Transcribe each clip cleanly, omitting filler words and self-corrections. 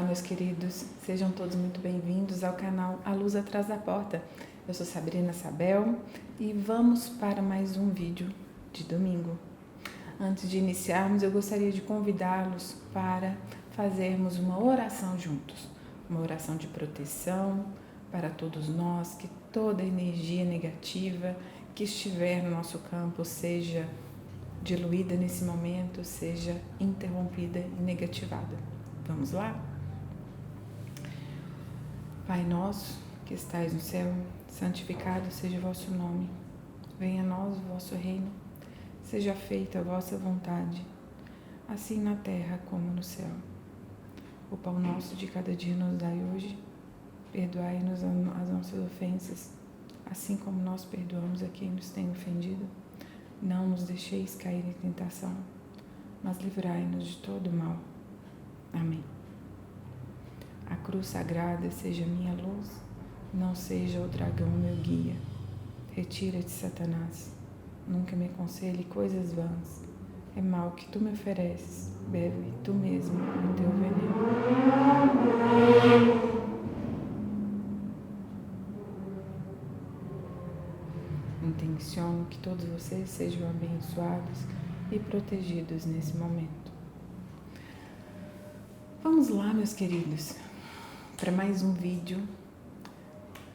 meus queridos, sejam todos muito bem-vindos ao canal A Luz Atrás da Porta. Eu sou Sabrina Sabel e vamos para mais um vídeo de domingo. Antes de iniciarmos, eu gostaria de convidá-los para fazermos uma oração juntos. Uma oração de proteção para todos nós, que toda energia negativa que estiver no nosso campo seja diluída nesse momento, seja interrompida e negativada. Vamos lá? Pai nosso, que estais no céu, santificado seja o vosso nome. Venha a nós o vosso reino. Seja feita a vossa vontade, assim na terra como no céu. O pão nosso de cada dia nos dai hoje. Perdoai-nos as nossas ofensas, assim como nós perdoamos a quem nos tem ofendido. Não nos deixeis cair em tentação, mas livrai-nos de todo mal. Amém. A cruz sagrada seja minha luz, não seja o dragão meu guia. Retira-te, Satanás, nunca me aconselhe coisas vãs. É mal que tu me ofereces, bebe tu mesmo o teu veneno. Intenciono que todos vocês sejam abençoados e protegidos nesse momento. Vamos lá, meus queridos, para mais um vídeo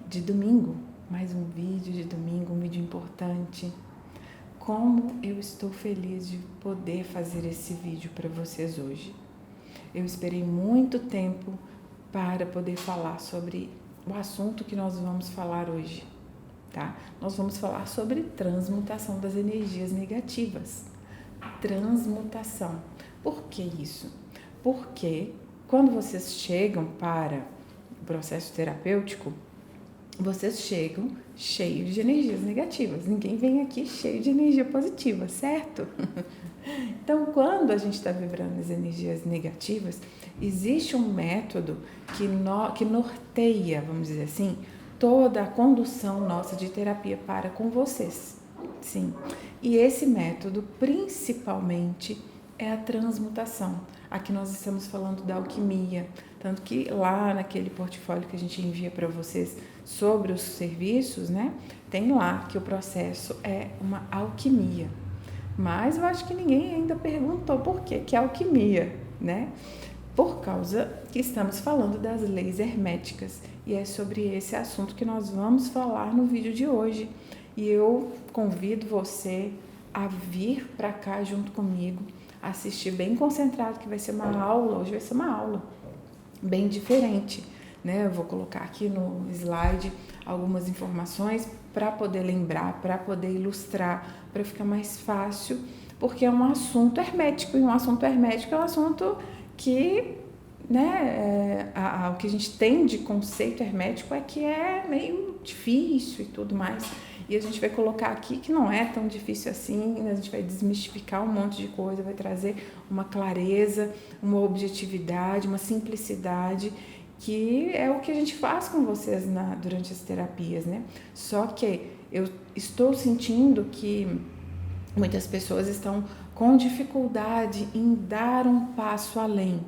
de domingo. Mais um vídeo de domingo, um vídeo importante. Como eu estou feliz de poder fazer esse vídeo para vocês hoje. Eu esperei muito tempo para poder falar sobre o assunto que nós vamos falar hoje, tá? Nós vamos falar sobre transmutação das energias negativas. Transmutação. Por que isso? Porque quando vocês chegam para o processo terapêutico, vocês chegam cheios de energias negativas. Ninguém vem aqui cheio de energia positiva, certo? Então, quando a gente está vibrando as energias negativas, existe um método que norteia, vamos dizer assim, toda a condução nossa de terapia para com vocês. Sim. E esse método, principalmente, é a transmutação. Aqui nós estamos falando da alquimia, tanto que lá naquele portfólio que a gente envia para vocês sobre os serviços, né, tem lá que o processo é uma alquimia. Mas eu acho que ninguém ainda perguntou por que é alquimia, né? Por causa que estamos falando das leis herméticas e é sobre esse assunto que nós vamos falar no vídeo de hoje. E eu convido você a vir para cá junto comigo, assistir bem concentrado, que vai ser uma aula, hoje vai ser uma aula bem diferente, né? Eu vou colocar aqui no slide algumas informações para poder lembrar, para poder ilustrar, para ficar mais fácil, porque é um assunto hermético, e um assunto hermético é um assunto que, né, o que a gente tem de conceito hermético é que é meio difícil e tudo mais. E a gente vai colocar aqui que não é tão difícil assim, a gente vai desmistificar um monte de coisa, vai trazer uma clareza, uma objetividade, uma simplicidade, que é o que a gente faz com vocês durante as terapias, né? Só que eu estou sentindo que muitas pessoas estão com dificuldade em dar um passo além,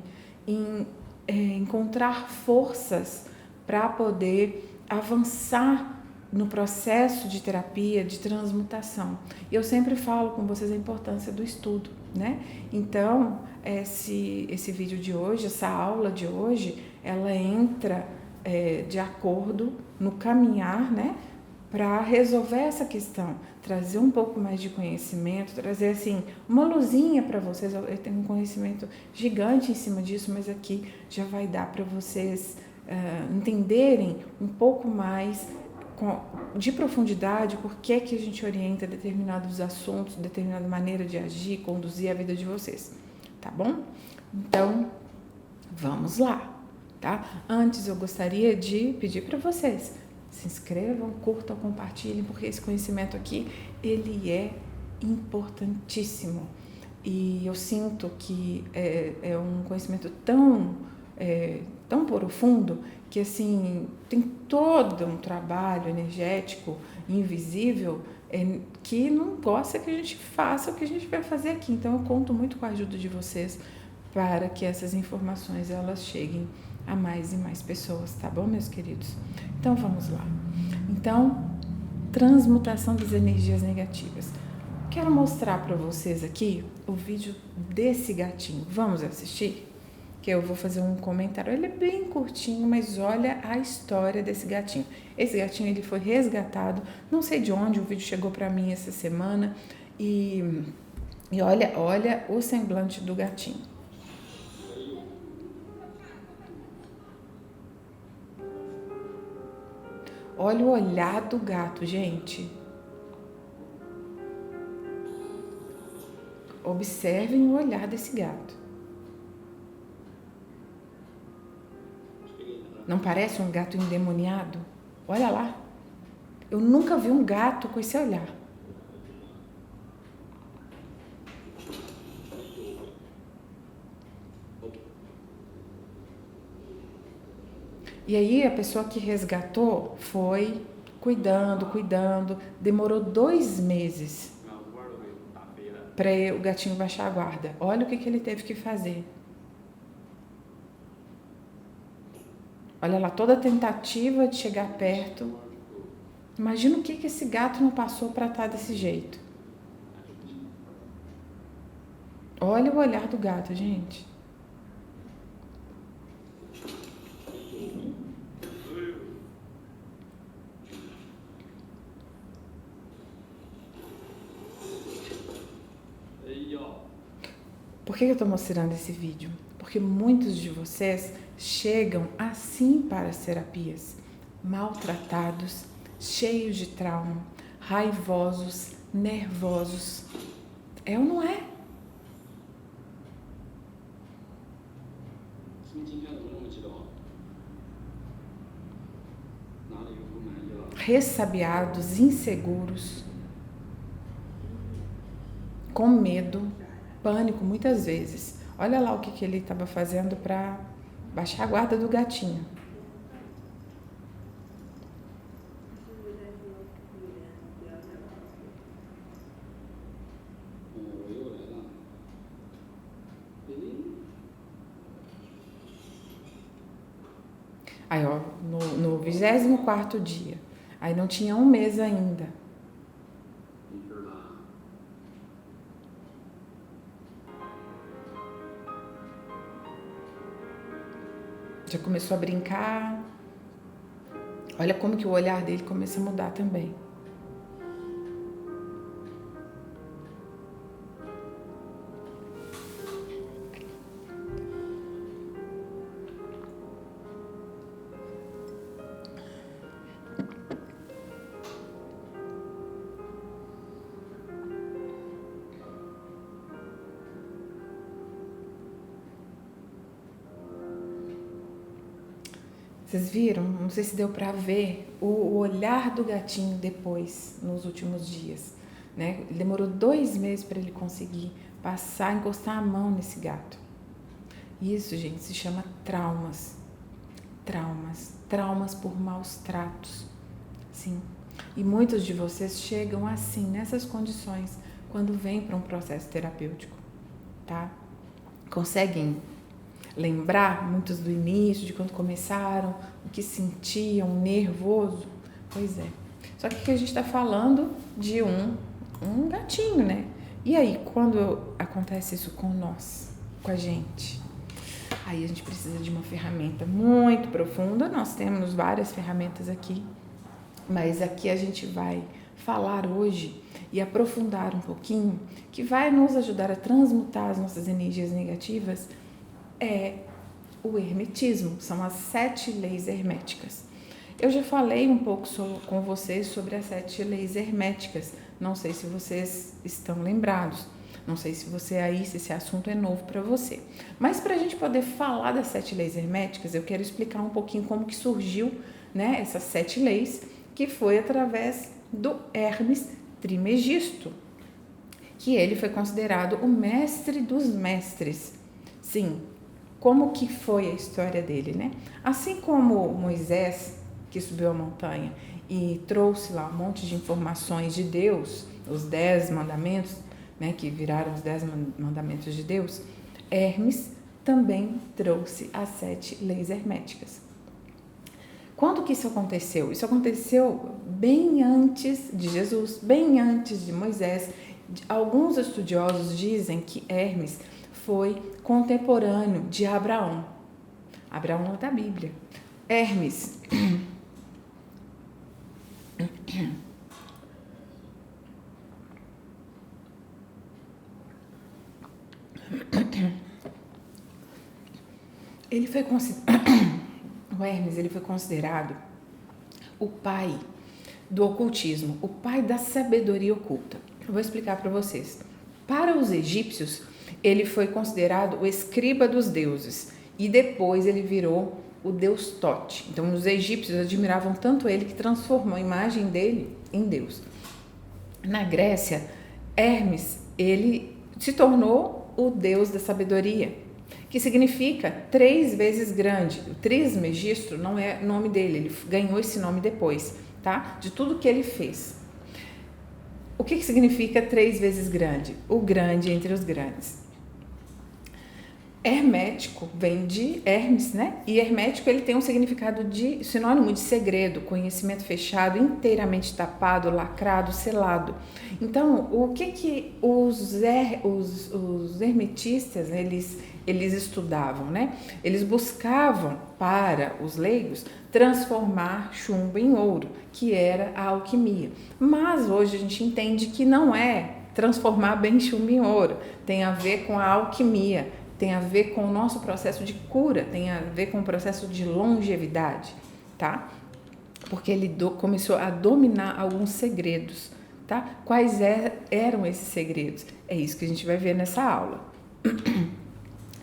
em encontrar forças para poder avançar no processo de terapia, de transmutação. Eu sempre falo com vocês a importância do estudo, né? Então, esse vídeo de hoje, essa aula de hoje, ela entra de acordo no caminhar, né? Para resolver essa questão, trazer um pouco mais de conhecimento, trazer assim uma luzinha para vocês. Eu tenho um conhecimento gigante em cima disso, mas aqui já vai dar para vocês entenderem um pouco mais de profundidade por que a gente orienta determinados assuntos, determinada maneira de agir, conduzir a vida de vocês, tá bom? Então, vamos lá, tá? Antes eu gostaria de pedir para vocês se inscrevam, curtam, compartilhem, porque esse conhecimento aqui, ele é importantíssimo. E eu sinto que é um conhecimento tão profundo que, assim, tem todo um trabalho energético, invisível, que não gosta que a gente faça o que a gente vai fazer aqui. Então, eu conto muito com a ajuda de vocês para que essas informações, elas cheguem a mais e mais pessoas, tá bom, meus queridos? Então, vamos lá. Então, transmutação das energias negativas. Quero mostrar para vocês aqui o vídeo desse gatinho. Vamos assistir? Que eu vou fazer um comentário. Ele é bem curtinho, mas olha a história desse gatinho. Esse gatinho, ele foi resgatado, não sei de onde, o vídeo chegou para mim essa semana e olha o semblante do gatinho. Olha o olhar do gato, gente. Observem o olhar desse gato. Não parece um gato endemoniado? Olha lá. Eu nunca vi um gato com esse olhar. E aí a pessoa que resgatou foi cuidando, demorou 2 meses para o gatinho baixar a guarda. Olha o que ele teve que fazer. Olha lá, toda a tentativa de chegar perto. Imagina o que esse gato não passou para estar desse jeito. Olha o olhar do gato, gente. Por que eu estou mostrando esse vídeo? Porque muitos de vocês chegam assim para as terapias, maltratados, cheios de trauma, raivosos, nervosos. É ou não é? Ressabiados, inseguros, com medo, pânico muitas vezes. Olha lá o que ele estava fazendo para baixar a guarda do gatinho. Aí, ó, no 24º dia. Aí não tinha 1 mês ainda. Já começou a brincar. Olha como que o olhar dele começa a mudar também. Vocês viram? Não sei se deu para ver o olhar do gatinho depois, nos últimos dias, né? Ele demorou 2 meses para ele conseguir passar, encostar a mão nesse gato. Isso, gente, se chama traumas. Traumas por maus tratos, sim. E muitos de vocês chegam assim, nessas condições, quando vêm para um processo terapêutico, tá? Conseguem lembrar muitos do início, de quando começaram, o que sentiam, nervoso? Pois é. Só que aqui a gente está falando de um gatinho, né? E aí, quando acontece isso com nós, com a gente? Aí a gente precisa de uma ferramenta muito profunda. Nós temos várias ferramentas aqui, mas aqui a gente vai falar hoje e aprofundar um pouquinho, que vai nos ajudar a transmutar as nossas energias negativas, é o hermetismo, são as 7 leis herméticas. Eu já falei um pouco com vocês sobre as 7 leis herméticas, não sei se vocês estão lembrados, não sei se se esse assunto é novo para você. Mas para a gente poder falar das 7 leis herméticas, eu quero explicar um pouquinho como que surgiu, né, essas 7 leis, que foi através do Hermes Trismegisto, que ele foi considerado o mestre dos mestres. Sim, como que foi a história dele, né? Assim como Moisés, que subiu a montanha e trouxe lá um monte de informações de Deus, os 10 mandamentos, né, que viraram os 10 mandamentos de Deus, Hermes também trouxe as 7 leis herméticas. Quando que isso aconteceu? Isso aconteceu bem antes de Jesus, bem antes de Moisés. Alguns estudiosos dizem que Hermes foi contemporâneo de Abraão. Abraão é da Bíblia. Hermes o Hermes ele foi considerado o pai do ocultismo, o pai da sabedoria oculta. Eu vou explicar para vocês. Para os egípcios, ele foi considerado o escriba dos deuses e depois ele virou o deus Tote. Então, os egípcios admiravam tanto ele que transformou a imagem dele em Deus. Na Grécia, Hermes, ele se tornou o deus da sabedoria, que significa 3 vezes grande. O Trismegisto não é o nome dele, ele ganhou esse nome depois, tá? De tudo que ele fez. O que significa 3 vezes grande? O grande entre os grandes. Hermético vem de Hermes, né? E hermético ele tem um significado de sinônimo de segredo, conhecimento fechado, inteiramente tapado, lacrado, selado. Então, o que os hermetistas eles estudavam, né? Eles buscavam para os leigos transformar chumbo em ouro, que era a alquimia. Mas hoje a gente entende que não é transformar bem chumbo em ouro, tem a ver com a alquimia. Tem a ver com o nosso processo de cura, tem a ver com o processo de longevidade, tá? Porque ele começou a dominar alguns segredos, tá? Quais eram esses segredos? É isso que a gente vai ver nessa aula.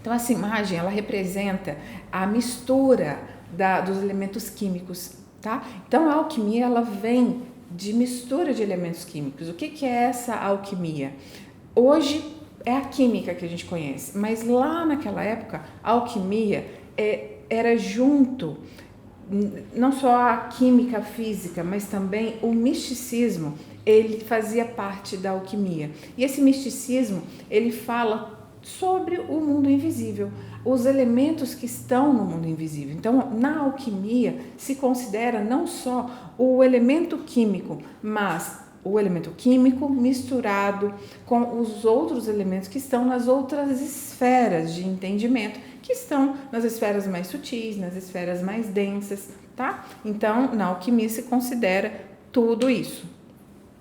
Então, essa imagem, ela representa a mistura dos elementos químicos, tá? Então, a alquimia, ela vem de mistura de elementos químicos. O que é essa alquimia? Hoje, é a química que a gente conhece, mas lá naquela época, a alquimia era junto, não só a química física, mas também o misticismo, ele fazia parte da alquimia. E esse misticismo, ele fala sobre o mundo invisível, os elementos que estão no mundo invisível. Então, na alquimia, se considera não só o elemento químico, mas o elemento químico misturado com os outros elementos que estão nas outras esferas de entendimento, que estão nas esferas mais sutis, nas esferas mais densas, tá? Então, na alquimia se considera tudo isso.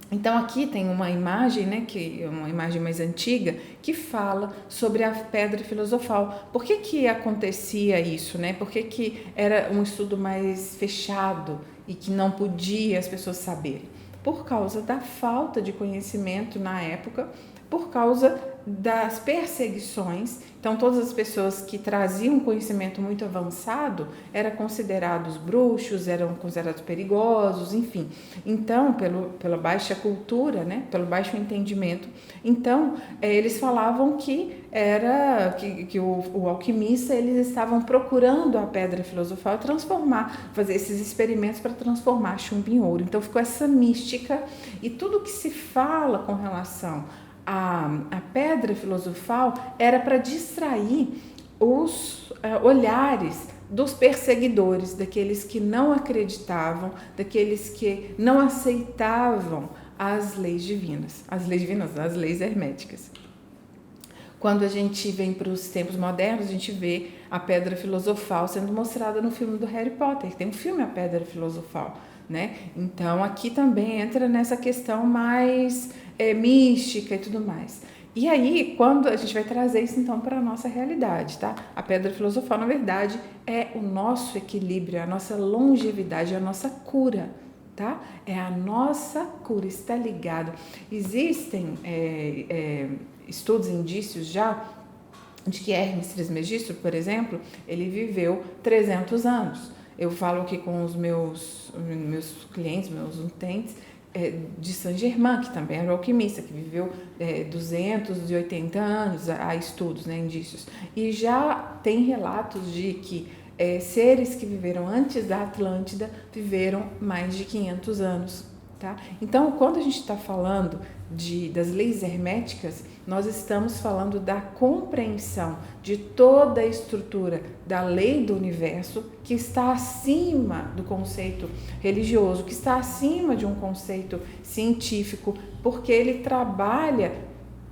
Então, aqui tem uma imagem, né, que é uma imagem mais antiga, que fala sobre a pedra filosofal. Por que acontecia isso, né? Por que era um estudo mais fechado e que não podia as pessoas saberem? Por causa da falta de conhecimento na época, por causa das perseguições. Então, todas as pessoas que traziam conhecimento muito avançado eram considerados bruxos, eram considerados perigosos, enfim. Então, pela baixa cultura, né, pelo baixo entendimento, então, eles falavam que o alquimista, eles estavam procurando a pedra filosofal fazer esses experimentos para transformar chumbo em ouro. Então, ficou essa mística e tudo que se fala com relação a pedra filosofal era para distrair os olhares dos perseguidores, daqueles que não acreditavam, daqueles que não aceitavam as leis divinas, as leis herméticas. Quando a gente vem para os tempos modernos, a gente vê a pedra filosofal sendo mostrada no filme do Harry Potter. Tem um filme A Pedra Filosofal, né? Então, aqui também entra nessa questão mais mística e tudo mais. E aí, quando a gente vai trazer isso, então, para a nossa realidade, tá? A pedra filosofal, na verdade, é o nosso equilíbrio, a nossa longevidade, a nossa cura, tá? É a nossa cura, está ligado. Existem estudos, indícios já de que Hermes Trismegisto, por exemplo, ele viveu 300 anos. Eu falo aqui com os meus clientes, meus utentes, de Saint-Germain, que também era alquimista, que viveu 280 anos, há estudos, né, indícios. E já tem relatos de que seres que viveram antes da Atlântida viveram mais de 500 anos. Tá? Então, quando a gente está falando das leis herméticas, nós estamos falando da compreensão de toda a estrutura da lei do universo, que está acima do conceito religioso, que está acima de um conceito científico, porque ele trabalha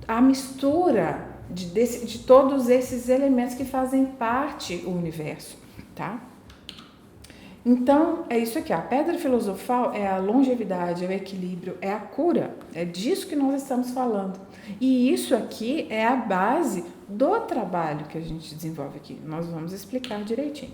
a mistura de todos esses elementos que fazem parte do universo, tá? Então, é isso aqui, a pedra filosofal é a longevidade, é o equilíbrio, é a cura, é disso que nós estamos falando. E isso aqui é a base do trabalho que a gente desenvolve aqui. Nós vamos explicar direitinho.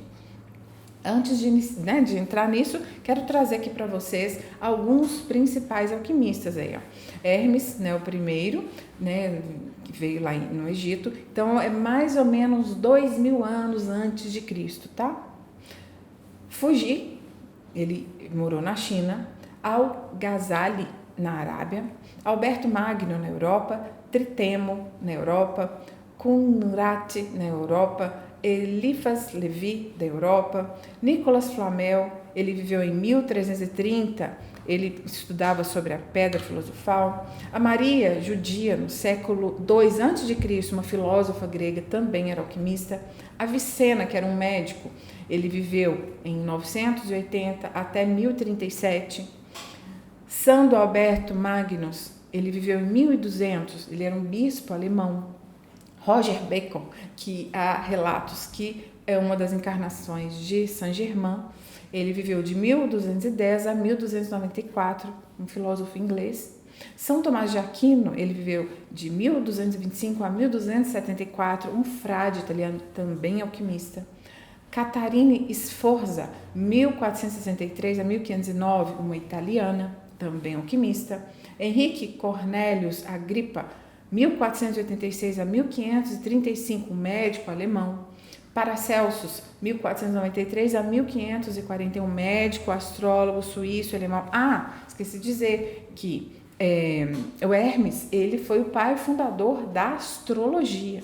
Antes de entrar nisso, quero trazer aqui para vocês alguns principais alquimistas aí, ó. Hermes, né, o primeiro, né, que veio lá no Egito. Então, é mais ou menos 2000 anos antes de Cristo, tá? Fugi, ele morou na China. Al-Ghazali, na Arábia. Alberto Magno, na Europa. Tritemo, na Europa. Qumran, na Europa. Eliphas Levi, da Europa. Nicolas Flamel, ele viveu em 1330, ele estudava sobre a pedra filosofal. A Maria, judia, no século II a.C., uma filósofa grega, também era alquimista. Avicena, que era um médico, ele viveu em 980 até 1037. Sando Alberto Magnus, ele viveu em 1200, ele era um bispo alemão. Roger Bacon, que há relatos que é uma das encarnações de Saint-Germain, ele viveu de 1210 a 1294, um filósofo inglês. São Tomás de Aquino, ele viveu de 1225 a 1274, um frade italiano, também alquimista. Catarine Sforza, 1463 a 1509, uma italiana, também alquimista. Henrique Cornelius Agrippa, 1486 a 1535, médico alemão. Paracelsus, 1493 a 1541, médico, astrólogo, suíço, alemão. Esqueci de dizer que o Hermes, ele foi o pai fundador da astrologia.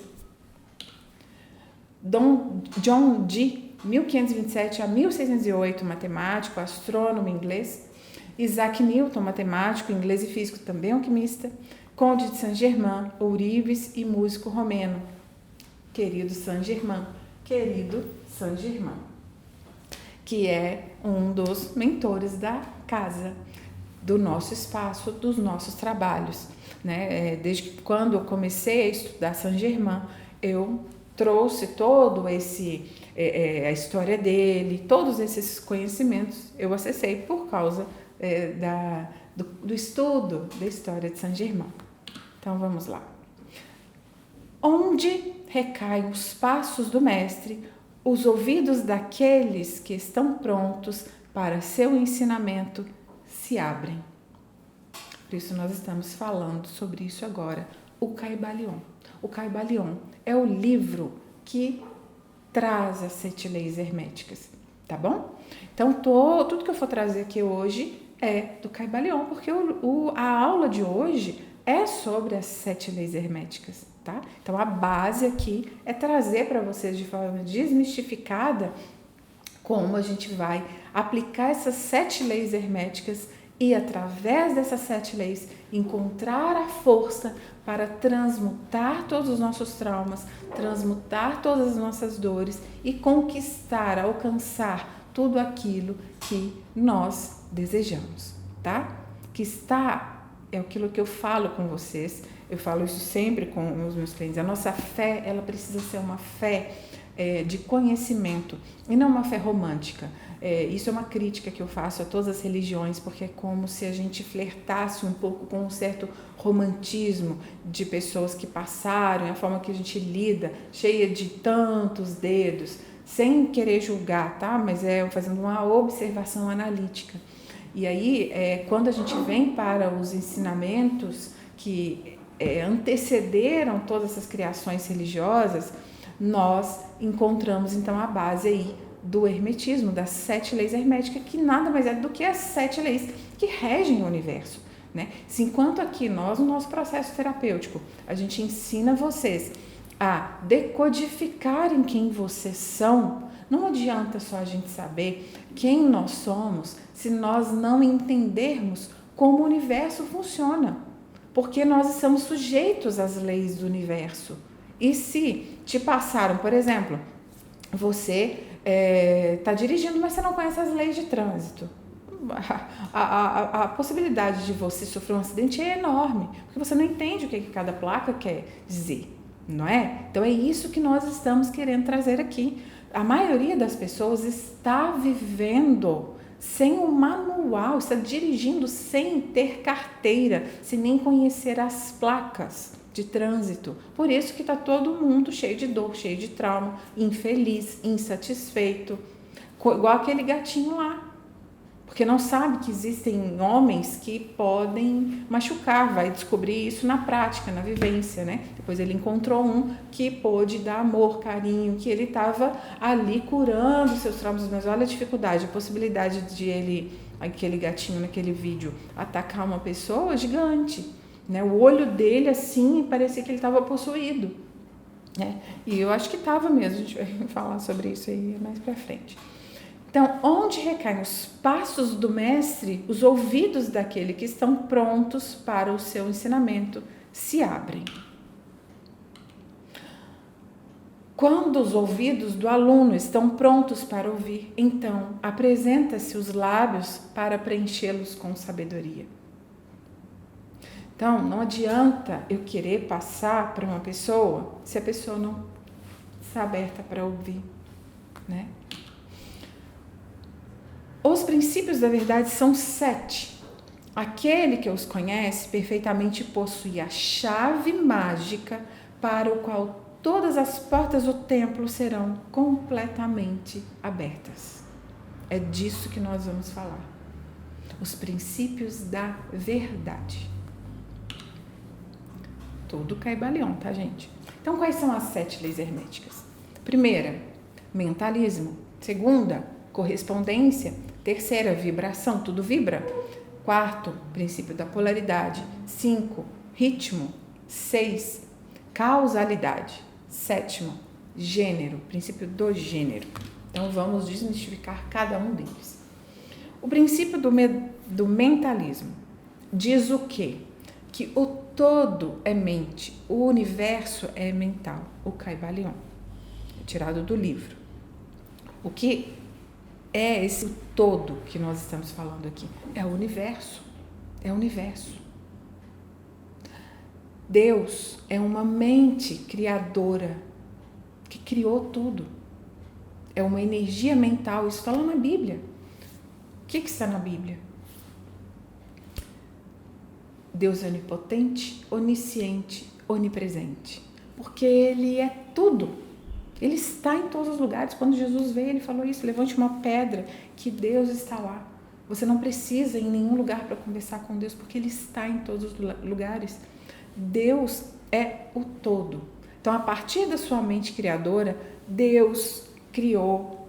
John Dee, 1527 a 1608, matemático, astrônomo inglês. Isaac Newton, matemático, inglês e físico, também alquimista. Conde de Saint-Germain, ourives e músico romeno. Querido Saint-Germain, que é um dos mentores da casa, do nosso espaço, dos nossos trabalhos, né? Desde que quando eu comecei a estudar Saint-Germain, eu trouxe todo esse a história dele, todos esses conhecimentos eu acessei por causa do estudo da história de Saint-Germain. Então vamos lá. Onde recaem os passos do mestre, os ouvidos daqueles que estão prontos para seu ensinamento se abrem. Por isso nós estamos falando sobre isso agora, o Kybalion. O Kybalion é o livro que traz as 7 leis herméticas, tá bom? Então tudo que eu for trazer aqui hoje é do Kybalion, porque a aula de hoje é sobre as 7 leis herméticas, tá? Então a base aqui é trazer para vocês de forma desmistificada como a gente vai aplicar essas 7 leis herméticas e através dessas 7 leis encontrar a força para transmutar todos os nossos traumas, transmutar todas as nossas dores e conquistar, alcançar tudo aquilo que nós desejamos, tá? É aquilo que eu falo com vocês, eu falo isso sempre com os meus clientes, a nossa fé, ela precisa ser uma fé de conhecimento e não uma fé romântica. Isso é uma crítica que eu faço a todas as religiões, porque é como se a gente flertasse um pouco com um certo romantismo de pessoas que passaram, a forma que a gente lida, cheia de tantos dedos, sem querer julgar, tá? Mas fazendo uma observação analítica. E aí, quando a gente vem para os ensinamentos que antecederam todas essas criações religiosas, nós encontramos então a base aí do hermetismo, das 7 leis herméticas, que nada mais é do que as 7 leis que regem o universo, né? Se enquanto aqui no nosso processo terapêutico, a gente ensina vocês a decodificarem quem vocês são, não adianta só a gente saber quem nós somos se nós não entendermos como o universo funciona. porque nós estamos sujeitos às leis do universo. E se te passaram, por exemplo, você está dirigindo, mas você não conhece as leis de trânsito, a possibilidade de você sofrer um acidente é enorme, porque você não entende o que cada placa quer dizer, não é? Então é isso que nós estamos querendo trazer aqui. A maioria das pessoas está vivendo sem um manual, está dirigindo sem ter carteira, sem nem conhecer as placas de trânsito. Por isso que está todo mundo cheio de dor, cheio de trauma, infeliz, insatisfeito, igual aquele gatinho lá. Porque não sabe que existem homens que podem machucar, vai descobrir isso na prática, na vivência, né? Depois ele encontrou um que pôde dar amor, carinho, que ele estava ali curando seus traumas, mas olha a dificuldade, a possibilidade de ele, aquele gatinho naquele vídeo, atacar uma pessoa gigante, né? O olho dele assim, parecia que ele estava possuído, né? E eu acho que estava mesmo, a gente vai falar sobre isso aí mais pra frente. Então, onde recaem os passos do mestre, os ouvidos daquele que estão prontos para o seu ensinamento se abrem. Quando os ouvidos do aluno estão prontos para ouvir, então apresenta-se os lábios para preenchê-los com sabedoria. Então, não adianta eu querer passar para uma pessoa se a pessoa não está aberta para ouvir, né? Os princípios da verdade são 7. Aquele que os conhece perfeitamente possui a chave mágica para o qual todas as portas do templo serão completamente abertas. É disso que nós vamos falar. Os princípios da verdade. Tudo Caibalion, tá, gente? Então, quais são as 7 leis herméticas? Primeira, mentalismo. Segunda, correspondência. Terceira, vibração, tudo vibra. Quarto, princípio da polaridade. 5, ritmo. 6, causalidade. 7, gênero, princípio do gênero. Então, vamos desmistificar cada um deles. O princípio do mentalismo diz o quê? Que o todo é mente, o universo é mental. O Caibalion, tirado do livro. O que é esse todo que nós estamos falando aqui? É o universo. É o universo. Deus é uma mente criadora que criou tudo. É uma energia mental. Isso está lá na Bíblia. O que está na Bíblia? Deus é onipotente, onisciente, onipresente. Porque Ele é tudo. Ele está em todos os lugares. Quando Jesus veio, Ele falou isso: levante uma pedra, que Deus está lá. Você não precisa ir em nenhum lugar para conversar com Deus, porque Ele está em todos os lugares. Deus é o todo. Então, a partir da sua mente criadora, Deus criou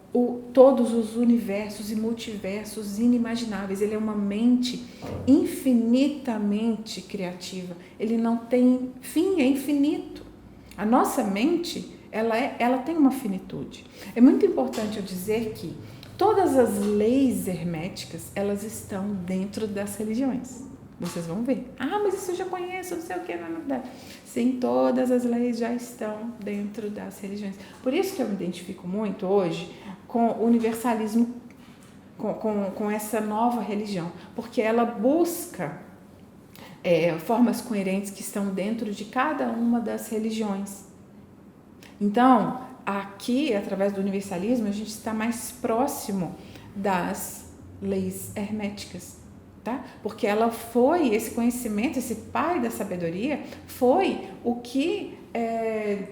todos os universos e multiversos inimagináveis. Ele é uma mente infinitamente criativa. Ele não tem fim, é infinito. A nossa mente, ela tem uma finitude. É muito importante eu dizer que todas as leis herméticas, elas estão dentro das religiões. Vocês vão ver. Ah, mas isso eu já conheço, não sei o que, não é verdade. Sim, todas as leis já estão dentro das religiões. Por isso que eu me identifico muito hoje com o universalismo, com essa nova religião, porque ela busca formas coerentes que estão dentro de cada uma das religiões. Então, aqui, através do universalismo, a gente está mais próximo das leis herméticas, tá? Porque ela foi, esse conhecimento, esse pai da sabedoria, foi o que,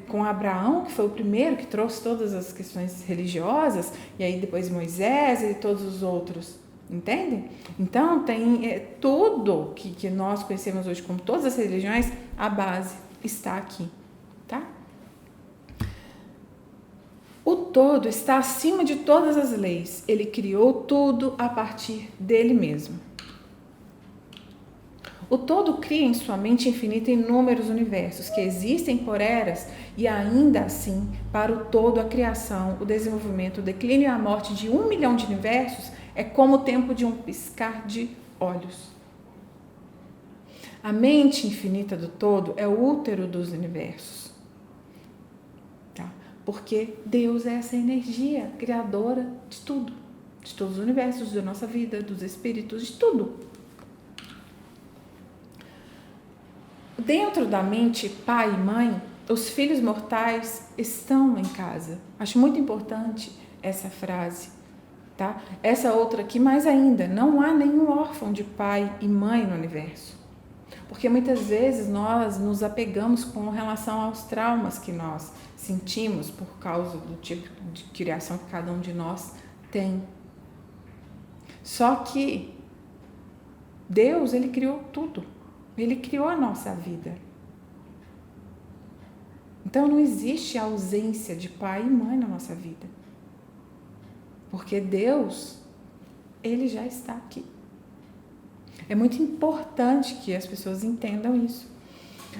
com Abraão, que foi o primeiro que trouxe todas as questões religiosas, e aí depois Moisés e todos os outros, entendem? Então, tem tudo que nós conhecemos hoje como todas as religiões, a base está aqui, tá? O todo está acima de todas as leis. Ele criou tudo a partir dele mesmo. O todo cria em sua mente infinita inúmeros universos que existem por eras e ainda assim, para o todo, a criação, o desenvolvimento, o declínio e a morte de 1 milhão de universos é como o tempo de um piscar de olhos. A mente infinita do todo é o útero dos universos. Tá? Porque Deus é essa energia criadora de tudo. De todos os universos, da nossa vida, dos espíritos, de tudo. Dentro da mente pai e mãe, os filhos mortais estão em casa. Acho muito importante essa frase, tá? Essa outra aqui, mais ainda, não há nenhum órfão de pai e mãe no universo. Porque muitas vezes nós nos apegamos com relação aos traumas que nós sentimos por causa do tipo de criação que cada um de nós tem. Só que Deus, Ele criou tudo. Ele criou a nossa vida. Então não existe ausência de pai e mãe na nossa vida. Porque Deus, Ele já está aqui. É muito importante que as pessoas entendam isso.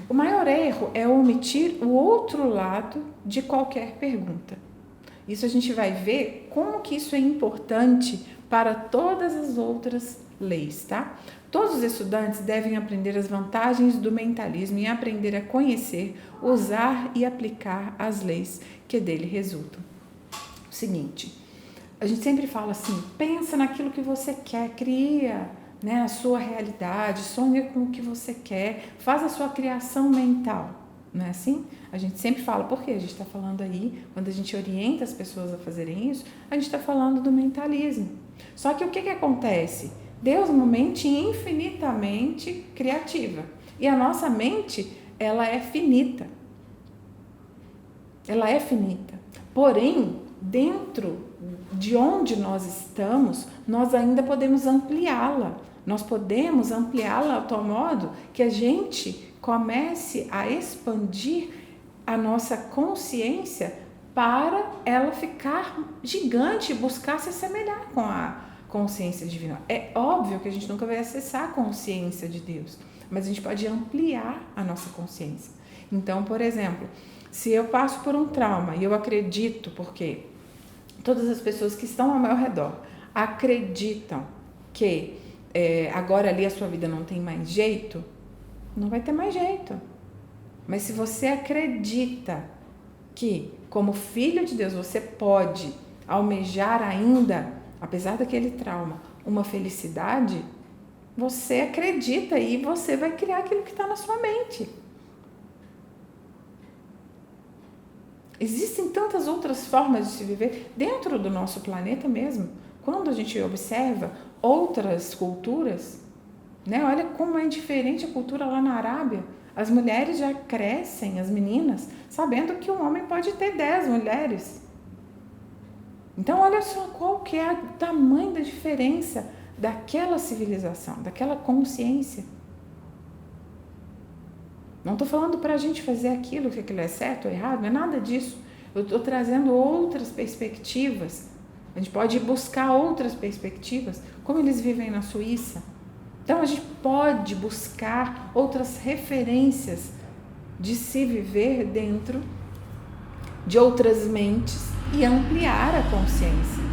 O maior erro é omitir o outro lado de qualquer pergunta. Isso a gente vai ver como que isso é importante para todas as outras leis, tá? Todos os estudantes devem aprender as vantagens do mentalismo e aprender a conhecer, usar e aplicar as leis que dele resultam. O seguinte, a gente sempre fala assim, pensa naquilo que você quer, cria, né, a sua realidade, sonha com o que você quer, faz a sua criação mental, não é assim? A gente sempre fala, porque a gente está falando aí, quando a gente orienta as pessoas a fazerem isso, a gente está falando do mentalismo. Só que o que acontece? Deus é uma mente infinitamente criativa e a nossa mente, ela é finita. Ela é finita. Porém, dentro de onde nós estamos, nós ainda podemos ampliá-la. Nós podemos ampliá-la de tal modo que a gente comece a expandir a nossa consciência para ela ficar gigante e buscar se assemelhar com a consciência divina. É óbvio que a gente nunca vai acessar a consciência de Deus, mas a gente pode ampliar a nossa consciência. Então, por exemplo, se eu passo por um trauma e eu acredito, porque todas as pessoas que estão ao meu redor acreditam que agora ali a sua vida não tem mais jeito, não vai ter mais jeito. Mas se você acredita que, como filho de Deus, você pode almejar ainda, apesar daquele trauma, uma felicidade, você acredita e você vai criar aquilo que está na sua mente. Existem tantas outras formas de se viver dentro do nosso planeta mesmo. Quando a gente observa outras culturas, né? Olha como é diferente a cultura lá na Arábia. As mulheres já crescem, as meninas, sabendo que um homem pode ter 10 mulheres. Então, olha só qual que é o tamanho da diferença daquela civilização, daquela consciência. Não estou falando para a gente fazer aquilo, que aquilo é certo ou errado, não é nada disso. Eu estou trazendo outras perspectivas. A gente pode buscar outras perspectivas, como eles vivem na Suíça. Então, a gente pode buscar outras referências de se viver dentro de outras mentes e ampliar a consciência,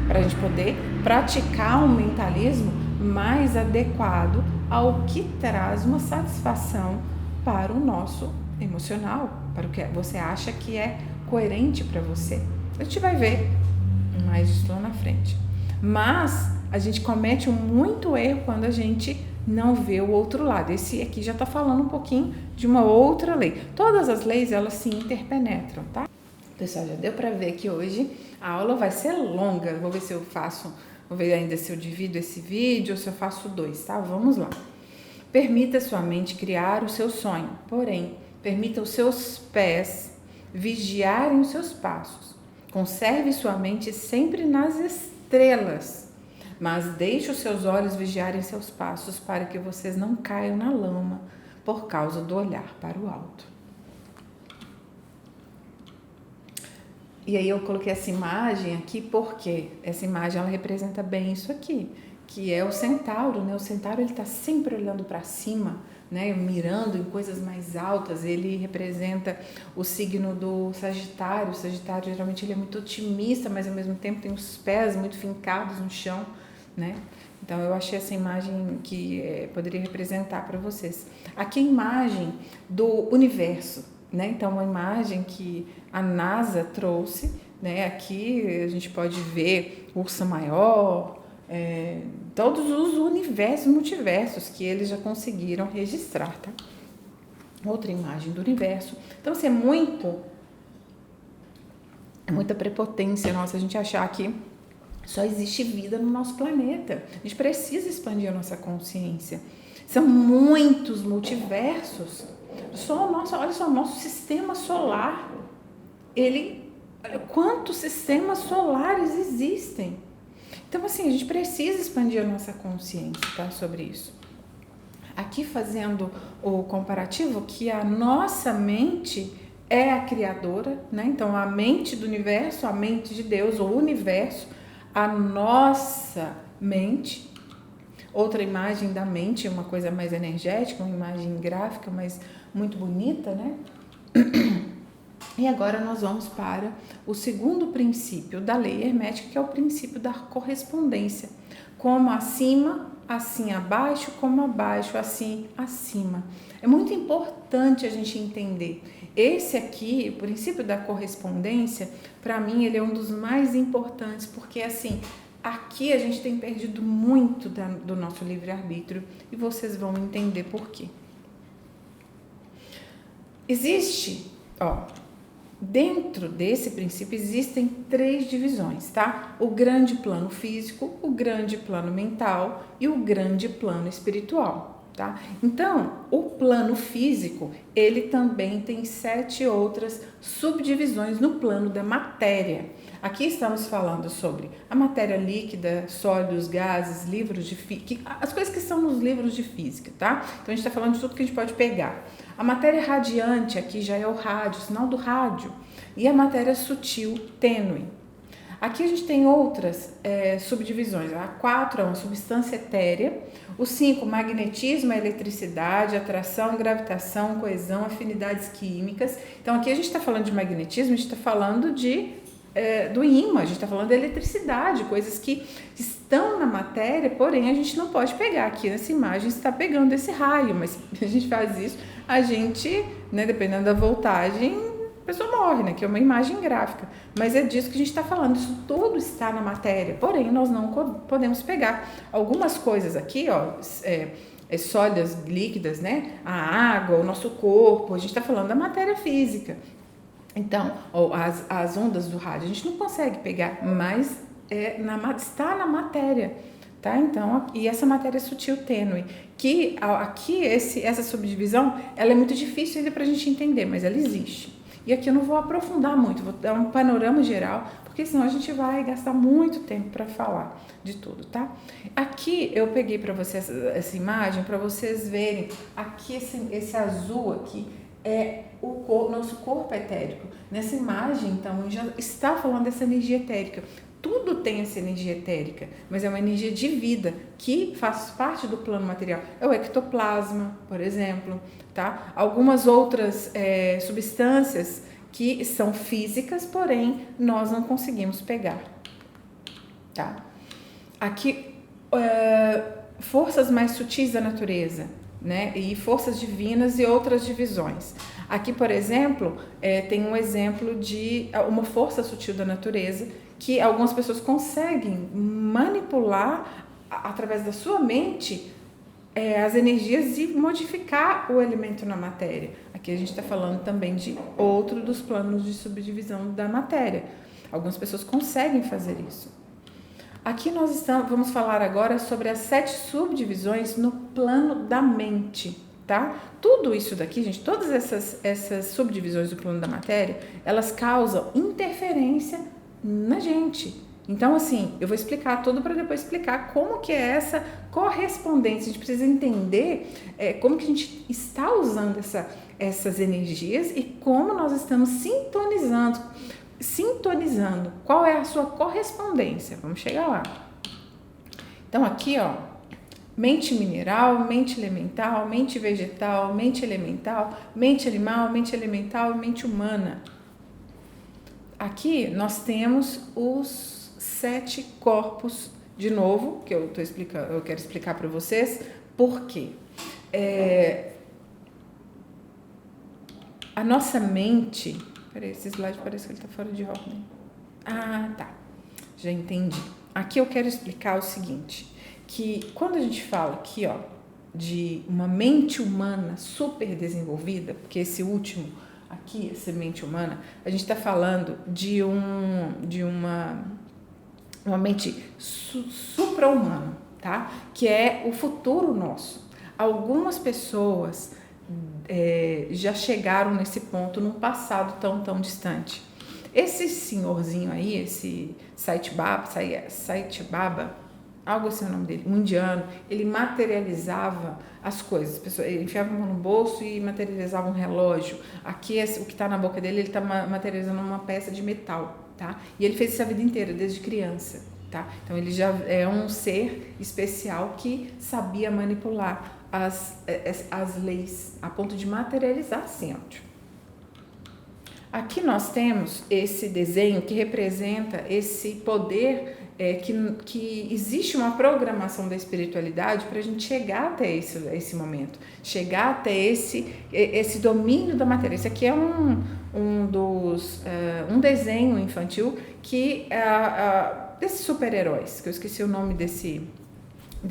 para a gente poder praticar um mentalismo mais adequado ao que traz uma satisfação para o nosso emocional, para o que você acha que é coerente para você. A gente vai ver mais isso lá na frente. Mas a gente comete muito erro quando a gente não vê o outro lado. Esse aqui já está falando um pouquinho de uma outra lei. Todas as leis, elas se interpenetram, tá? Pessoal, já deu para ver que hoje a aula vai ser longa. Vou ver se eu faço, vou ver ainda se eu divido esse vídeo ou se eu faço 2, tá? Vamos lá. Permita sua mente criar o seu sonho, porém, permita os seus pés vigiarem os seus passos. Conserve sua mente sempre nas estrelas, mas deixe os seus olhos vigiarem seus passos para que vocês não caiam na lama por causa do olhar para o alto. E aí eu coloquei essa imagem aqui porque essa imagem ela representa bem isso aqui, que é o centauro, né? O centauro ele está sempre olhando para cima, né? Mirando em coisas mais altas. Ele representa o signo do Sagitário. O Sagitário geralmente ele é muito otimista, mas ao mesmo tempo tem os pés muito fincados no chão, né? Então, eu achei essa imagem que poderia representar para vocês. Aqui a imagem do universo, né? Então, uma imagem que a NASA trouxe, né? Aqui a gente pode ver Ursa Maior, todos os universos, multiversos que eles já conseguiram registrar, tá? Outra imagem do universo. Então, assim, muita prepotência nossa a gente achar que só existe vida no nosso planeta. A gente precisa expandir a nossa consciência. São muitos multiversos. Olha só, o nosso sistema solar. Quantos sistemas solares existem? Então, assim, a gente precisa expandir a nossa consciência, tá, sobre isso. Aqui fazendo o comparativo que a nossa mente é a criadora, né? Então, a mente do universo, a mente de Deus, o universo, a nossa mente. Outra imagem da mente, uma coisa mais energética, uma imagem gráfica, mas muito bonita, né? E agora nós vamos para o segundo princípio da lei hermética, que é o princípio da correspondência. Como acima, assim abaixo, como abaixo, assim acima. É muito importante a gente entender. Esse aqui, o princípio da correspondência, para mim ele é um dos mais importantes, porque assim, aqui a gente tem perdido muito do nosso livre-arbítrio e vocês vão entender por quê. Dentro desse princípio existem 3 divisões, tá? O grande plano físico, o grande plano mental e o grande plano espiritual, tá? Então, o plano físico, ele também tem 7 outras subdivisões no plano da matéria. Aqui estamos falando sobre a matéria líquida, sólidos, gases, livros de física, as coisas que estão nos livros de física, tá? Então, a gente está falando de tudo que a gente pode pegar. A matéria radiante, aqui já é o rádio, o sinal do rádio. E a matéria sutil, tênue. Aqui a gente tem outras subdivisões. A 4 é uma substância etérea. O 5, magnetismo, eletricidade, atração, gravitação, coesão, afinidades químicas. Então, aqui a gente está falando de magnetismo, a gente está falando do ímã, a gente está falando de eletricidade, coisas que estão na matéria, porém a gente não pode pegar. Aqui nessa imagem está pegando esse raio, mas a gente faz isso, a gente, né, dependendo da voltagem, a pessoa morre, né, que é uma imagem gráfica, mas é disso que a gente está falando, isso tudo está na matéria, porém nós não podemos pegar. Algumas coisas aqui, sólidas, líquidas, né, a água, o nosso corpo, a gente está falando da matéria física. Então, as ondas do rádio, a gente não consegue pegar, mas está na matéria, tá? Então, e essa matéria sutil tênue, que aqui essa subdivisão, ela é muito difícil ainda para a gente entender, mas ela existe. E aqui eu não vou aprofundar muito, vou dar um panorama geral, porque senão a gente vai gastar muito tempo para falar de tudo, tá? Aqui eu peguei para vocês essa imagem, para vocês verem, aqui esse azul aqui, é nosso corpo etérico. Nessa imagem, então, já está falando dessa energia etérica. Tudo tem essa energia etérica, mas é uma energia de vida que faz parte do plano material. É o ectoplasma, por exemplo, tá? Algumas outras substâncias que são físicas, porém nós não conseguimos pegar, tá? Aqui, forças mais sutis da natureza, né? E forças divinas e outras divisões. Aqui, por exemplo, tem um exemplo de uma força sutil da natureza que algumas pessoas conseguem manipular através da sua mente as energias e modificar o elemento na matéria. Aqui a gente está falando também de outro dos planos de subdivisão da matéria. Algumas pessoas conseguem fazer isso. Aqui nós vamos falar agora sobre as 7 subdivisões no plano da mente, tá? Tudo isso daqui, gente, todas essas subdivisões do plano da matéria, elas causam interferência na gente. Então, assim, eu vou explicar tudo para depois explicar como que é essa correspondência. A gente precisa entender como que a gente está usando essas energias e como nós estamos sintonizando qual é a sua correspondência. Vamos chegar lá. Então, aqui, mente mineral, mente elemental, mente vegetal, mente elemental, mente animal, mente elemental e mente humana. Aqui nós temos os 7 corpos de novo, que eu quero explicar para vocês por quê. A nossa mente... Peraí, esse slide parece que ele está fora de ordem. Ah, tá. Já entendi. Aqui eu quero explicar o seguinte, que quando a gente fala aqui, ó, de uma mente humana super desenvolvida, porque esse último aqui, essa mente humana, a gente está falando de uma mente supra-humana, tá? Que é o futuro nosso. Algumas pessoas já chegaram nesse ponto num passado tão distante. Esse senhorzinho aí, esse Sai Baba, algo assim é o nome dele, um indiano, ele materializava as coisas. Ele enfiava a mão no bolso e materializava um relógio. Aqui, o que está na boca dele, ele está materializando uma peça de metal, tá? E ele fez isso a vida inteira, desde criança, tá? Então, ele já é um ser especial que sabia manipular as leis a ponto de materializar assim, ó. Aqui nós temos esse desenho que representa esse poder, que existe uma programação da espiritualidade para a gente chegar até esse momento, chegar até esse domínio da matéria. Esse aqui é um desenho infantil desses super-heróis, que eu esqueci o nome desse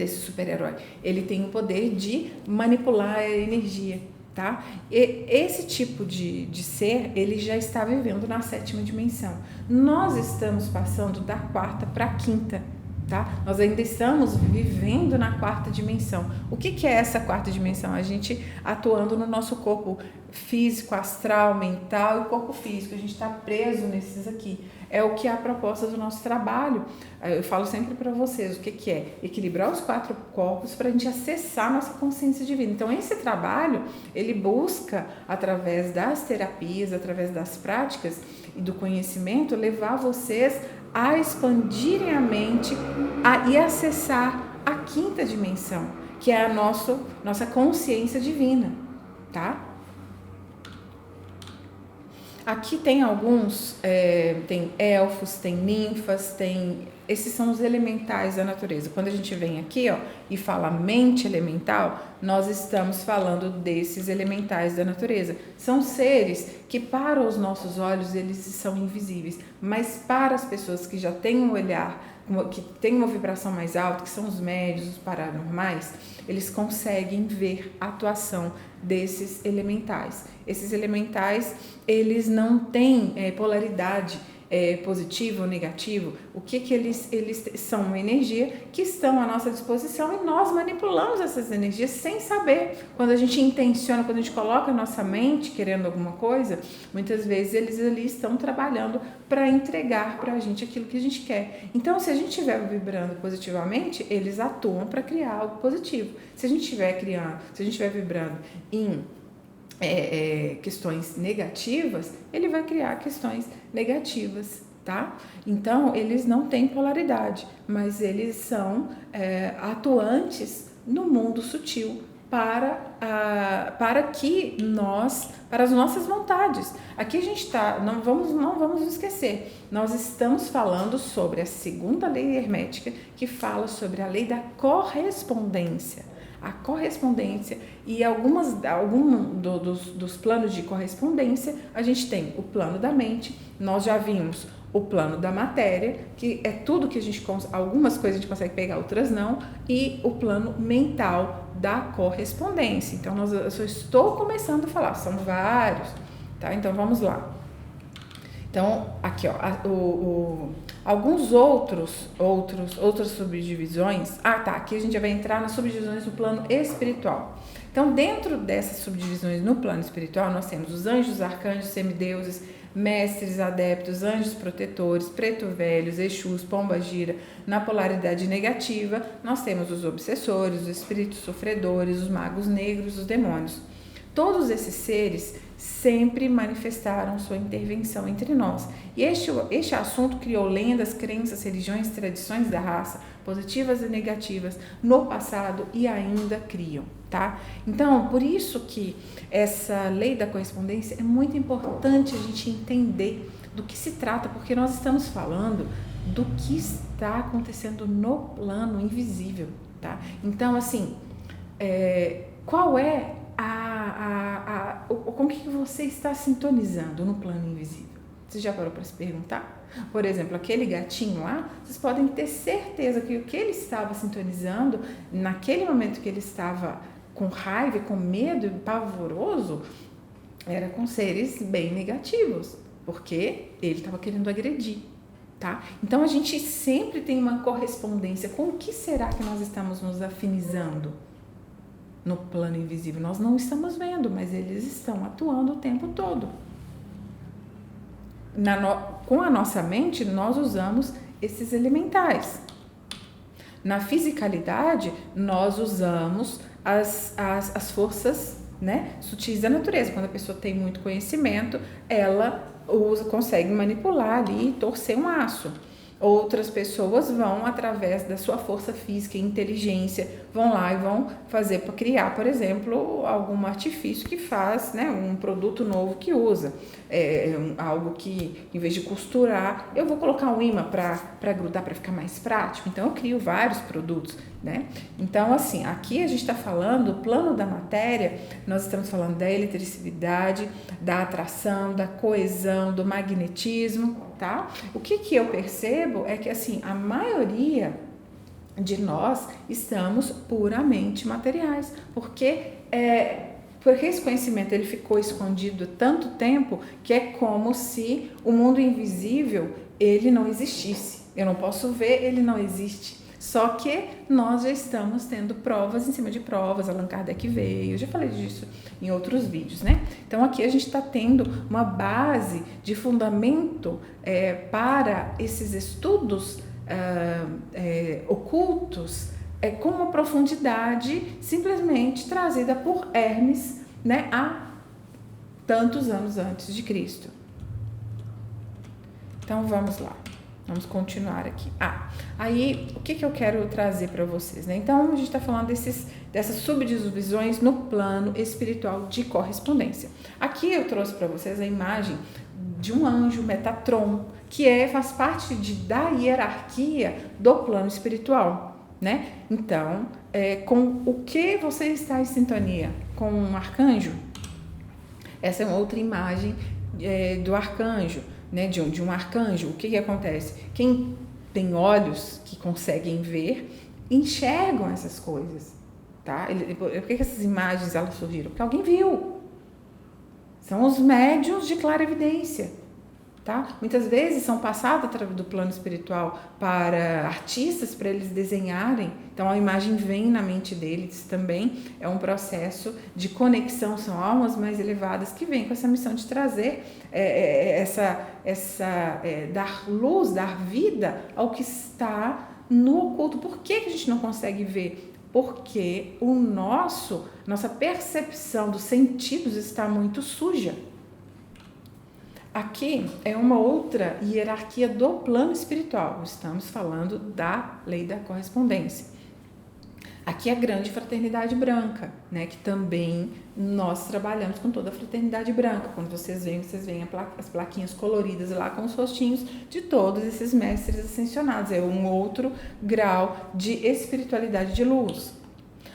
super-herói. Ele tem o poder de manipular a energia, tá? E esse tipo de ser, ele já está vivendo na 7ª dimensão. Nós estamos passando da 4ª para a 5ª, tá? Nós ainda estamos vivendo na 4ª dimensão. O que é essa 4ª dimensão? A gente atuando no nosso corpo físico, astral, mental e corpo físico. A gente está preso nesses aqui. É o que é a proposta do nosso trabalho. Eu falo sempre para vocês o que é equilibrar os 4 corpos para a gente acessar a nossa consciência divina. Então, esse trabalho, ele busca, através das terapias, através das práticas e do conhecimento, levar vocês a expandirem a mente e acessar a 5ª dimensão, que é a nossa consciência divina, tá? Aqui tem alguns, tem elfos, tem ninfas, esses são os elementais da natureza. Quando a gente vem aqui, ó, e fala mente elemental, nós estamos falando desses elementais da natureza. São seres que para os nossos olhos eles são invisíveis, mas para as pessoas que já têm um olhar, que tem uma vibração mais alta, que são os médios, os paranormais, eles conseguem ver a atuação desses elementais. Esses elementais, eles não têm polaridade positiva ou negativa. O que eles são? Uma energia que estão à nossa disposição e nós manipulamos essas energias sem saber. Quando a gente intenciona, quando a gente coloca a nossa mente querendo alguma coisa, muitas vezes eles ali estão trabalhando para entregar para a gente aquilo que a gente quer. Então, se a gente estiver vibrando positivamente, eles atuam para criar algo positivo. Se a gente estiver vibrando em questões negativas, ele vai criar questões negativas, tá? Então, eles não têm polaridade, mas eles são atuantes no mundo sutil para as nossas vontades. Aqui a gente está, não vamos esquecer, nós estamos falando sobre a 2ª lei hermética, que fala sobre a lei da correspondência. A correspondência e alguns dos planos de correspondência, a gente tem o plano da mente, nós já vimos o plano da matéria, que é tudo que algumas coisas a gente consegue pegar, outras não, e o plano mental da correspondência. Então, eu só estou começando a falar, são vários, tá? Então, vamos lá. Então, aqui, ó, alguns outras subdivisões. Aqui a gente já vai entrar nas subdivisões do plano espiritual. Então, dentro dessas subdivisões no plano espiritual, nós temos os anjos, arcanjos, semideuses, mestres, adeptos, anjos protetores, preto velhos, exus, pombagira. Na polaridade negativa, nós temos os obsessores, os espíritos sofredores, os magos negros, os demônios. Todos esses seres sempre manifestaram sua intervenção entre nós. E este assunto criou lendas, crenças, religiões, tradições da raça, positivas e negativas, no passado e ainda criam, tá? Então, por isso que essa lei da correspondência é muito importante a gente entender do que se trata, porque nós estamos falando do que está acontecendo no plano invisível, tá? Então, assim, qual é com que você está sintonizando no plano invisível? Você já parou para se perguntar? Por exemplo, aquele gatinho lá, vocês podem ter certeza que o que ele estava sintonizando, naquele momento que ele estava com raiva, com medo e pavoroso, era com seres bem negativos, porque ele estava querendo agredir, tá? Então, a gente sempre tem uma correspondência com o que será que nós estamos nos afinizando no plano invisível. Nós não estamos vendo, mas eles estão atuando o tempo todo. Com a nossa mente, nós usamos esses elementais. Na fisicalidade, nós usamos as forças, né, sutis da natureza. Quando a pessoa tem muito conhecimento, ela consegue manipular ali e torcer um aço. Outras pessoas vão, através da sua força física e inteligência, vão lá e vão fazer para criar, por exemplo, algum artifício que faz, né, um produto novo que usa. Algo que, em vez de costurar, eu vou colocar um imã para grudar, para ficar mais prático. Então, eu crio vários produtos, né? Então, assim, aqui a gente está falando, o plano da matéria, nós estamos falando da eletricidade, da atração, da coesão, do magnetismo, tá? O que eu percebo é que, assim, a maioria de nós estamos puramente materiais, porque esse conhecimento ele ficou escondido tanto tempo que é como se o mundo invisível ele não existisse. Eu não posso ver, ele não existe. Só que nós já estamos tendo provas em cima de provas. Allan Kardec veio, eu já falei disso em outros vídeos, né? Então aqui a gente está tendo uma base de fundamento para esses estudos ocultos, com uma profundidade simplesmente trazida por Hermes, né, há tantos anos antes de Cristo. Então vamos lá, vamos continuar aqui. Aí o que eu quero trazer para vocês, né? Então a gente está falando dessas subdivisões no plano espiritual de correspondência. Aqui eu trouxe para vocês a imagem de um anjo, Metatron, que faz parte da hierarquia do plano espiritual, né? Então, com o que você está em sintonia? Com um arcanjo? Essa é uma outra imagem do arcanjo, né? De um arcanjo. O que acontece? Quem tem olhos que conseguem ver, enxergam essas coisas, tá? Por que essas imagens elas surgiram? Porque alguém viu. São os médiuns de clarividência, tá? Muitas vezes são passados através do plano espiritual para artistas, para eles desenharem. Então a imagem vem na mente deles também. É um processo de conexão, são almas mais elevadas que vêm com essa missão de trazer dar luz, dar vida ao que está no oculto. Por que a gente não consegue ver? Porque nossa percepção dos sentidos está muito suja. Aqui é uma outra hierarquia do plano espiritual. Estamos falando da lei da correspondência. Aqui é a grande fraternidade branca, né? Que também nós trabalhamos com toda a fraternidade branca. Quando vocês veem as plaquinhas coloridas lá com os rostinhos de todos esses mestres ascensionados. É um outro grau de espiritualidade de luz.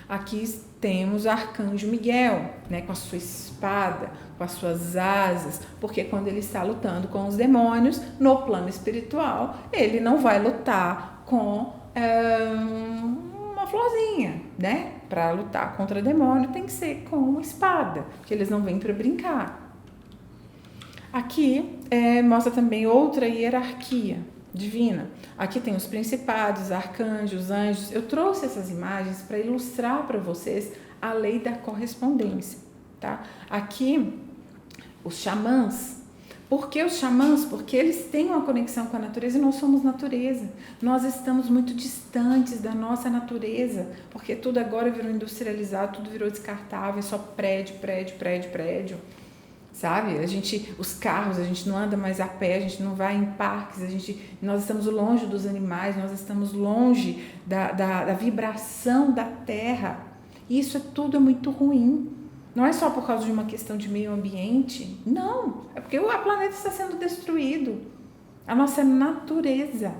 Aqui temos o arcanjo Miguel, né, com a sua espada, com as suas asas, porque quando ele está lutando com os demônios no plano espiritual, ele não vai lutar com uma florzinha, né? Para lutar contra demônio tem que ser com uma espada, porque eles não vêm para brincar. Aqui mostra também outra hierarquia divina. Aqui tem os principados, arcanjos, anjos. Eu trouxe essas imagens para ilustrar para vocês a lei da correspondência, tá? Aqui, os xamãs. Por que os xamãs? Porque eles têm uma conexão com a natureza e nós somos natureza. Nós estamos muito distantes da nossa natureza, porque tudo agora virou industrializado, tudo virou descartável, é só prédio. Sabe? Os carros, a gente não anda mais a pé, a gente não vai em parques, nós estamos longe dos animais, nós estamos longe da vibração da terra. Isso tudo é muito ruim. Não é só por causa de uma questão de meio ambiente, não. É porque o planeta está sendo destruído. A nossa natureza,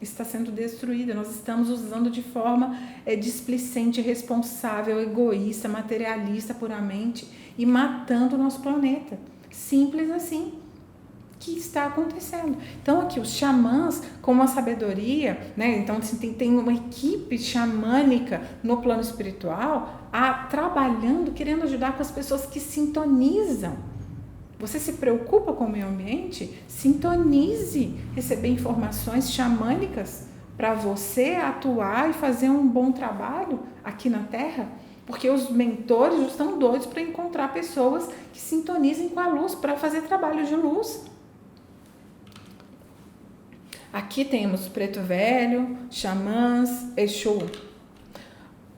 está sendo destruída. Nós estamos usando de forma displicente, irresponsável, egoísta, materialista puramente e matando o nosso planeta. Simples assim. Que está acontecendo. Então aqui os xamãs com uma sabedoria, né? Então assim, tem uma equipe xamânica no plano espiritual trabalhando, querendo ajudar com as pessoas que sintonizam. Você se preocupa com o meio ambiente? Sintonize, receber informações xamânicas para você atuar e fazer um bom trabalho aqui na Terra. Porque os mentores estão doidos para encontrar pessoas que sintonizem com a luz para fazer trabalho de luz. Aqui temos Preto Velho, xamãs, Exu.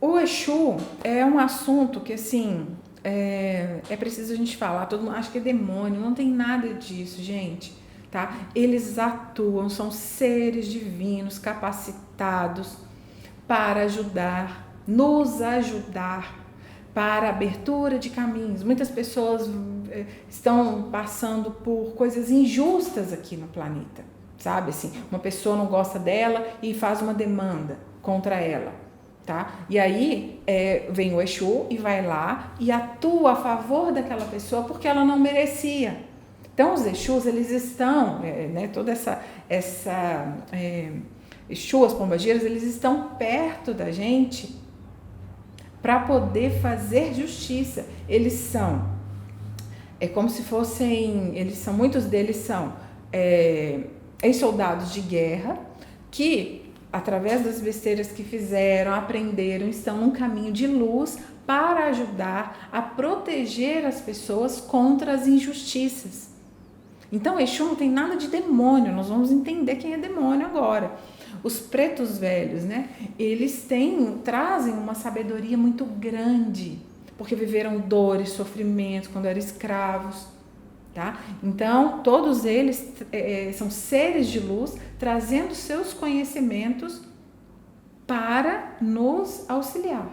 O Exu é um assunto que, assim, é preciso a gente falar. Todo mundo acha que é demônio, não tem nada disso, gente. Tá? Eles atuam, são seres divinos, capacitados para ajudar, nos ajudar para a abertura de caminhos. Muitas pessoas estão passando por coisas injustas aqui no planeta. Sabe, assim, uma pessoa não gosta dela e faz uma demanda contra ela, tá? E aí vem o Exu e vai lá e atua a favor daquela pessoa porque ela não merecia. Então os Exus, eles estão, né, toda essa Exu, as pombageiras, eles estão perto da gente para poder fazer justiça. Eles são, como se fossem, muitos deles são ex-soldados de guerra que, através das besteiras que fizeram, aprenderam, estão num caminho de luz para ajudar a proteger as pessoas contra as injustiças. Então, Exu não tem nada de demônio, nós vamos entender quem é demônio agora. Os pretos velhos, né? Eles trazem uma sabedoria muito grande, porque viveram dores, sofrimentos quando eram escravos. Tá? Então, todos eles são seres de luz, trazendo seus conhecimentos para nos auxiliar.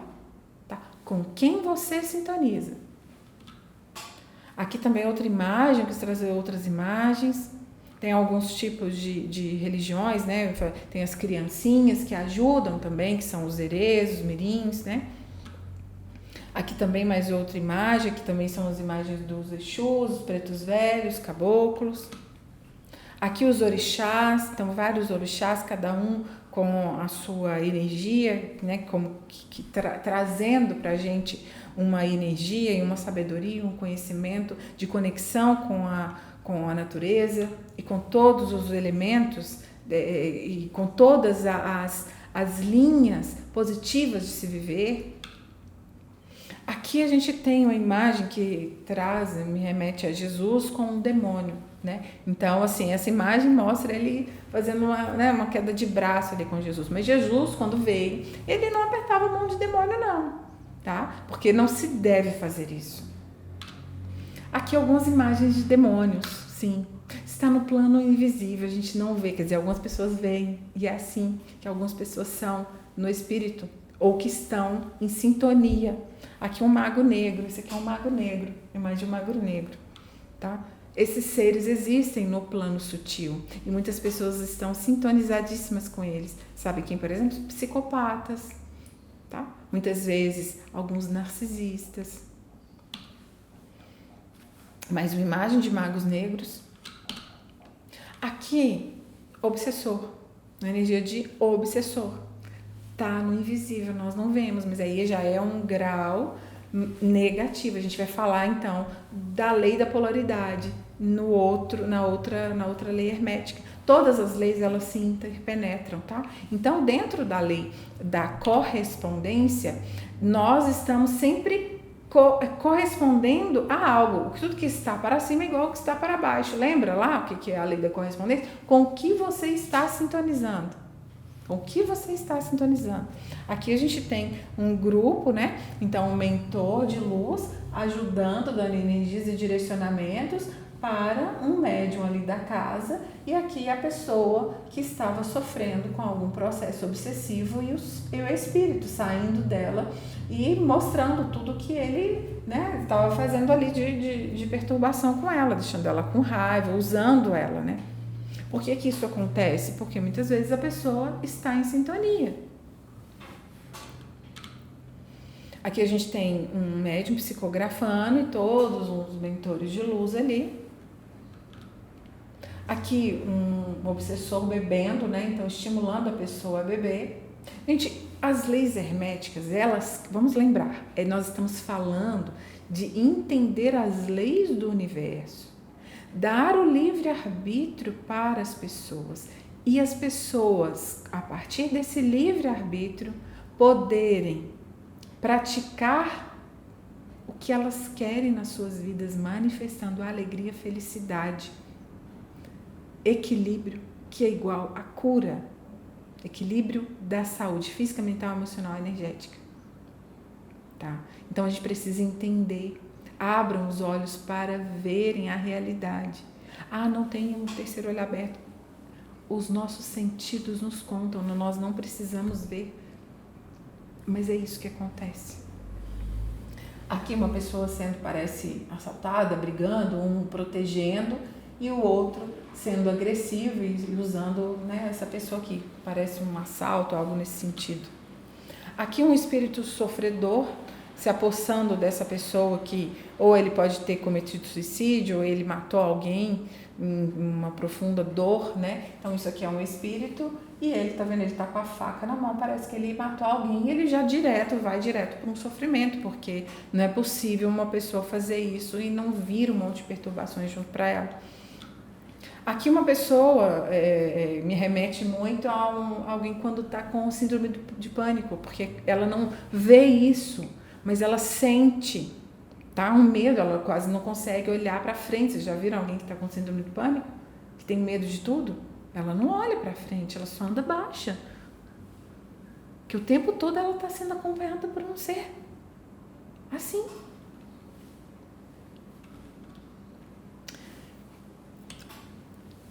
Tá? Com quem você sintoniza. Aqui também é outra imagem, quis trazer outras imagens. Tem alguns tipos de religiões, né? Tem as criancinhas que ajudam também, que são os herês, os mirins, né? Aqui também mais outra imagem, aqui também são as imagens dos Exus, os pretos velhos, caboclos. Aqui os orixás, então vários orixás, cada um com a sua energia, né, trazendo para a gente uma energia e uma sabedoria, um conhecimento de conexão com a natureza e com todos os elementos e com todas as linhas positivas de se viver. Aqui a gente tem uma imagem que me remete a Jesus com um demônio, né? Então, assim, essa imagem mostra ele fazendo uma queda de braço ali com Jesus. Mas Jesus, quando veio, ele não apertava a mão de demônio, não, tá? Porque não se deve fazer isso. Aqui algumas imagens de demônios, sim. Está no plano invisível, a gente não vê, quer dizer, algumas pessoas veem, e é assim que algumas pessoas são no espírito, ou que estão em sintonia. Aqui um mago negro, esse aqui é um mago negro, imagem de um mago negro, tá? Esses seres existem no plano sutil e muitas pessoas estão sintonizadíssimas com eles. Sabe quem, por exemplo? Psicopatas, tá? Muitas vezes alguns narcisistas. Mais uma imagem de magos negros. Aqui, obsessor, a energia de obsessor. Tá no invisível, nós não vemos, mas aí já é um grau negativo. A gente vai falar então da lei da polaridade na outra lei hermética. Todas as leis elas se interpenetram, tá? Então, dentro da lei da correspondência, nós estamos sempre correspondendo a algo. Tudo que está para cima é igual ao que está para baixo. Lembra lá o que é a lei da correspondência? Com o que você está sintonizando. O que você está sintonizando? Aqui a gente tem um grupo, né? Então, um mentor de luz ajudando, dando energias e direcionamentos para um médium ali da casa. E aqui a pessoa que estava sofrendo com algum processo obsessivo e o espírito saindo dela e mostrando tudo que ele, né, estava fazendo ali de perturbação com ela, deixando ela com raiva, usando ela, né? Por que que isso acontece? Porque muitas vezes a pessoa está em sintonia. Aqui a gente tem um médium psicografando e todos os mentores de luz ali. Aqui um obsessor bebendo, né? Então estimulando a pessoa a beber. Gente, as leis herméticas, elas, vamos lembrar, nós estamos falando de entender as leis do universo, dar o livre-arbítrio para as pessoas e as pessoas, a partir desse livre-arbítrio, poderem praticar o que elas querem nas suas vidas, manifestando a alegria, felicidade, equilíbrio, que é igual a cura, equilíbrio da saúde física, mental, emocional e energética. Tá? Então a gente precisa entender, abram os olhos para verem a realidade. Não tem um terceiro olho aberto. Os nossos sentidos nos contam, nós não precisamos ver. Mas é isso que acontece. Aqui uma pessoa parece assaltada, brigando, um protegendo e o outro sendo agressivo e usando, né, essa pessoa aqui. Parece um assalto, algo nesse sentido. Aqui um espírito sofredor se apossando dessa pessoa que ou ele pode ter cometido suicídio ou ele matou alguém em uma profunda dor, né? Então isso aqui é um espírito e ele, tá vendo, ele tá com a faca na mão, parece que ele matou alguém e ele já vai direto para um sofrimento, porque não é possível uma pessoa fazer isso e não vir um monte de perturbações junto para ela. Aqui uma pessoa me remete muito a alguém quando está com síndrome de pânico, porque ela não vê isso, mas ela sente, tá? Um medo, ela quase não consegue olhar para frente. Vocês já viram alguém que está com síndrome de pânico? Que tem medo de tudo? Ela não olha para frente, ela só anda baixa. Que o tempo todo ela está sendo acompanhada por um ser assim.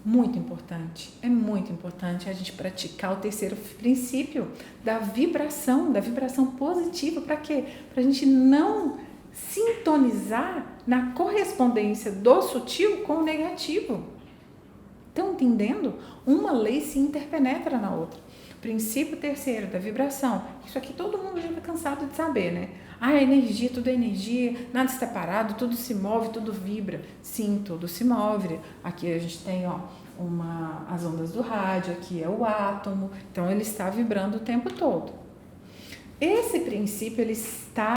Muito importante, é muito importante a gente praticar o terceiro princípio da vibração positiva. Para quê? Para a gente não sintonizar na correspondência do sutil com o negativo. Estão entendendo? Uma lei se interpenetra na outra. Princípio terceiro da vibração. Isso aqui todo mundo já está cansado de saber, né? Energia, tudo é energia, nada está parado, tudo se move, tudo vibra. Sim, tudo se move. Aqui a gente tem, as ondas do rádio, aqui é o átomo, então ele está vibrando o tempo todo. Esse princípio, ele está